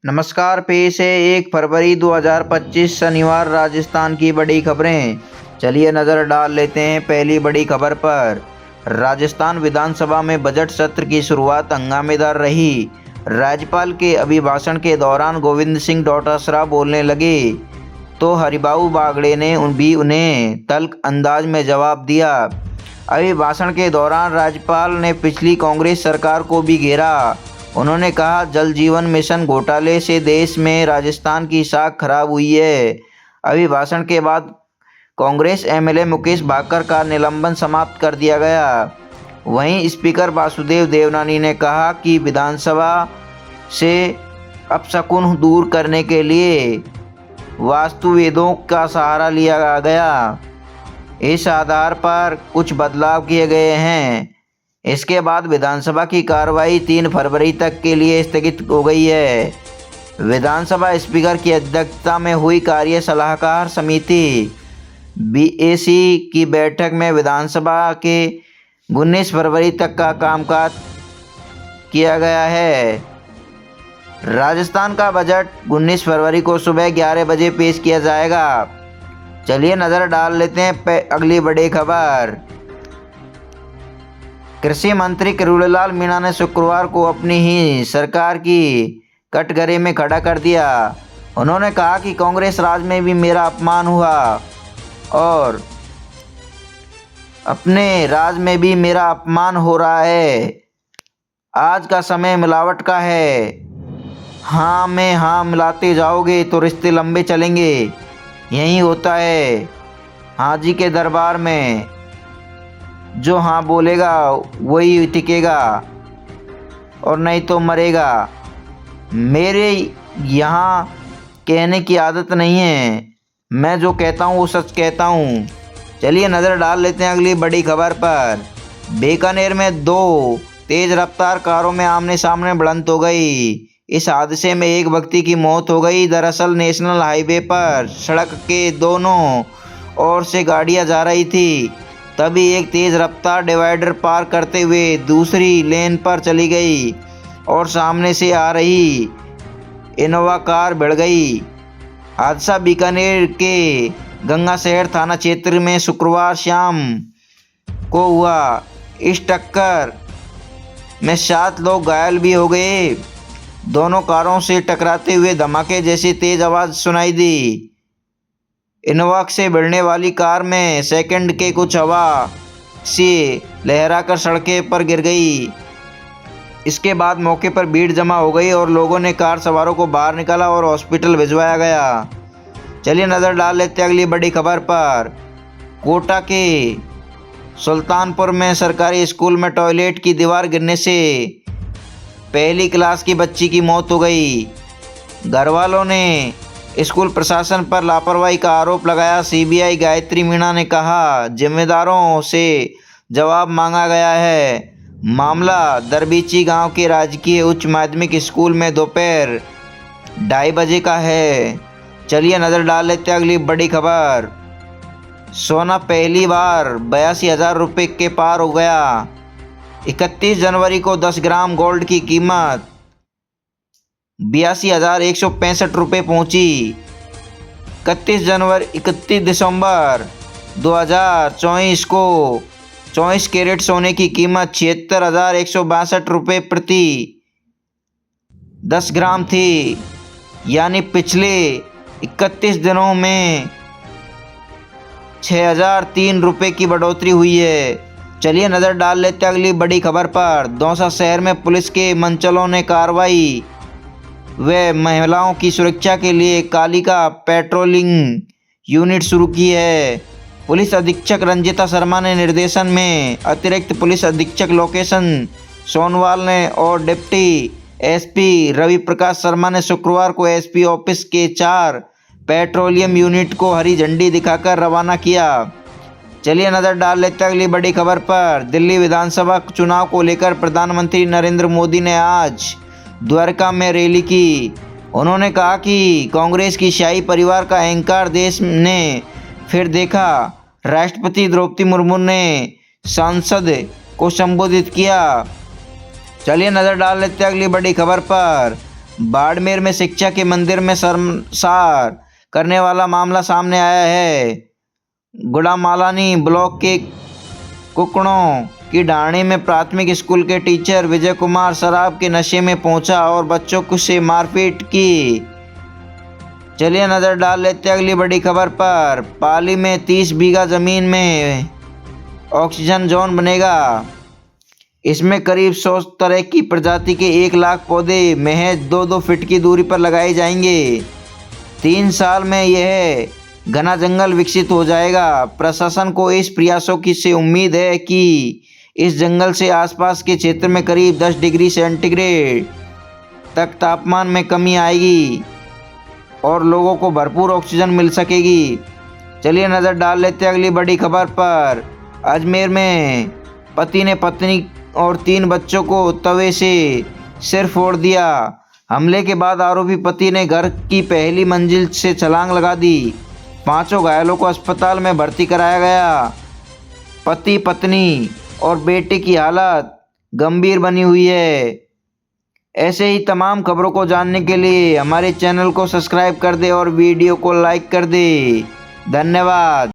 नमस्कार। पेश है 1 फरवरी 2025 शनिवार राजस्थान की बड़ी खबरें। चलिए नज़र डाल लेते हैं पहली बड़ी खबर पर। राजस्थान विधानसभा में बजट सत्र की शुरुआत हंगामेदार रही। राज्यपाल के अभिभाषण के दौरान गोविंद सिंह डोटासरा बोलने लगे तो हरिबाबू बागड़े ने भी उन्हें तल्ख अंदाज में जवाब दिया। अभिभाषण के दौरान राज्यपाल ने पिछली कांग्रेस सरकार को भी घेरा। उन्होंने कहा, जल जीवन मिशन घोटाले से देश में राजस्थान की साख खराब हुई है। अभिभाषण के बाद कांग्रेस एमएलए मुकेश भाकर का निलंबन समाप्त कर दिया गया। वहीं स्पीकर वासुदेव देवनानी ने कहा कि विधानसभा से अपशकुन दूर करने के लिए वास्तुवेदों का सहारा लिया गया। इस आधार पर कुछ बदलाव किए गए हैं। इसके बाद विधानसभा की कार्रवाई 3 फरवरी तक के लिए स्थगित हो गई है। विधानसभा स्पीकर की अध्यक्षता में हुई कार्य सलाहकार समिति बीएसी की बैठक में विधानसभा के 19 फरवरी तक का कामकाज किया गया है। राजस्थान का बजट 19 फरवरी को सुबह 11 बजे पेश किया जाएगा। चलिए नज़र डाल लेते हैं अगली बड़ी खबर। कृषि मंत्री किरोड़ीलाल मीणा ने शुक्रवार को अपनी ही सरकार की कटघरे में खड़ा कर दिया। उन्होंने कहा कि कांग्रेस राज में भी मेरा अपमान हुआ और अपने राज में भी मेरा अपमान हो रहा है। आज का समय मिलावट का है। हाँ में हाँ मिलाते जाओगे तो रिश्ते लंबे चलेंगे। यही होता है हाँ जी के दरबार में। जो हाँ बोलेगा वही टिकेगा और नहीं तो मरेगा। मेरे यहाँ कहने की आदत नहीं है। मैं जो कहता हूँ वो सच कहता हूँ। चलिए नज़र डाल लेते हैं अगली बड़ी खबर पर। बीकानेर में 2 तेज़ रफ्तार कारों में आमने सामने भिड़ंत हो गई। इस हादसे में एक व्यक्ति की मौत हो गई। दरअसल नेशनल हाईवे पर सड़क के दोनों ओर से गाड़ियां जा रही थी। तभी एक तेज़ रफ्तार डिवाइडर पार करते हुए दूसरी लेन पर चली गई और सामने से आ रही इनोवा कार भिड़ गई। हादसा बीकानेर के गंगाशहर थाना क्षेत्र में शुक्रवार शाम को हुआ। इस टक्कर में 7 लोग घायल भी हो गए। दोनों कारों से टकराते हुए धमाके जैसी तेज आवाज़ सुनाई दी। इनोवा से भिड़ने वाली कार में सेकंड के कुछ हवा से लहराकर सड़कें पर गिर गई। इसके बाद मौके पर भीड़ जमा हो गई और लोगों ने कार सवारों को बाहर निकाला और हॉस्पिटल भिजवाया गया। चलिए नज़र डाल लेते हैं अगली बड़ी खबर पर। कोटा के सुल्तानपुर में सरकारी स्कूल में टॉयलेट की दीवार गिरने से पहली क्लास की बच्ची की मौत हो गई। घर वालों ने स्कूल प्रशासन पर लापरवाही का आरोप लगाया। सीबीआई गायत्री मीणा ने कहा, जिम्मेदारों से जवाब मांगा गया है। मामला दरबीची गांव के राजकीय उच्च माध्यमिक स्कूल में दोपहर 2:30 बजे का है। चलिए नज़र डाल लेते हैं अगली बड़ी खबर। सोना पहली बार 82,000 रुपये के पार हो गया। 31 जनवरी को 10 ग्राम गोल्ड की कीमत 82,165 रुपये पहुंची। 31 दिसंबर 2024 को 24 कैरेट सोने की कीमत 76,162 रुपये प्रति 10 ग्राम थी। यानी पिछले 31 दिनों में 6,003 रुपये की बढ़ोतरी हुई है। चलिए नज़र डाल लेते हैं अगली बड़ी खबर पर। दौसा शहर में पुलिस के मंचलों ने कार्रवाई व महिलाओं की सुरक्षा के लिए कालिका पेट्रोलिंग यूनिट शुरू की है। पुलिस अधीक्षक रंजिता शर्मा ने निर्देशन में अतिरिक्त पुलिस अधीक्षक लोकेशन सोनवाल ने और डिप्टी एसपी रवि प्रकाश शर्मा ने शुक्रवार को एसपी ऑफिस के 4 पेट्रोलियम यूनिट को हरी झंडी दिखाकर रवाना किया। चलिए नज़र डाल लेते हैं अगली बड़ी खबर पर। दिल्ली विधानसभा चुनाव को लेकर प्रधानमंत्री नरेंद्र मोदी ने आज द्वारका में रैली की। उन्होंने कहा कि कांग्रेस की शाही परिवार का अहंकार देश ने फिर देखा। राष्ट्रपति द्रौपदी मुर्मू ने संसद को संबोधित किया। चलिए नज़र डाल लेते हैं अगली बड़ी खबर पर। बाड़मेर में शिक्षा के मंदिर में शर्मसार करने वाला मामला सामने आया है। गुड़ामालानी ब्लॉक के कुकड़ों की ढाणी में प्राथमिक स्कूल के टीचर विजय कुमार शराब के नशे में पहुंचा और बच्चों को से मारपीट की। चलिए नज़र डाल लेते अगली बड़ी खबर पर। पाली में 30 बीघा ज़मीन में ऑक्सीजन जोन बनेगा। इसमें करीब 100 तरह की प्रजाति के 1 लाख पौधे महज 2-2 फीट की दूरी पर लगाए जाएंगे। 3 साल में यह घना जंगल विकसित हो जाएगा। प्रशासन को इस प्रयासों की से उम्मीद है कि इस जंगल से आसपास के क्षेत्र में करीब 10 डिग्री सेंटीग्रेड तक तापमान में कमी आएगी और लोगों को भरपूर ऑक्सीजन मिल सकेगी। चलिए नज़र डाल लेते हैं अगली बड़ी खबर पर। अजमेर में पति ने पत्नी और 3 बच्चों को तवे से सिर फोड़ दिया। हमले के बाद आरोपी पति ने घर की पहली मंजिल से छलांग लगा दी। 5 घायलों को अस्पताल में भर्ती कराया गया। पति, पत्नी और बेटे की हालत गंभीर बनी हुई है। ऐसे ही तमाम खबरों को जानने के लिए हमारे चैनल को सब्सक्राइब कर दे और वीडियो को लाइक कर दे। धन्यवाद।